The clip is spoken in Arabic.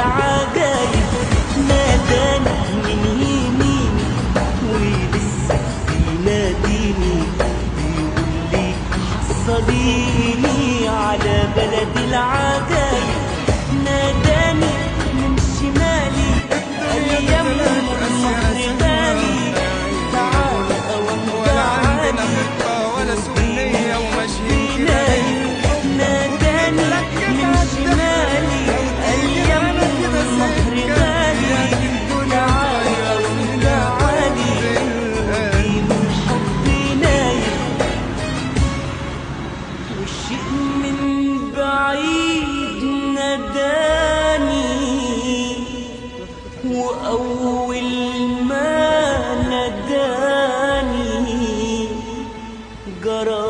العجايب، ناداني من يميني ولسه بيناديني، بيقول لي حصليني على بلد العجايب. ناداني من شمالي قال لي يا ام النهر غالي، تعال اوام تعالي ولا سوء النية وماشيين نايم. ناداني من شمالي قال لي يا ام النهر غالي، تعال اوام تعالي ودي من حبي نايم. والشيء من بعيد ناداني، وأول ما ناداني جرى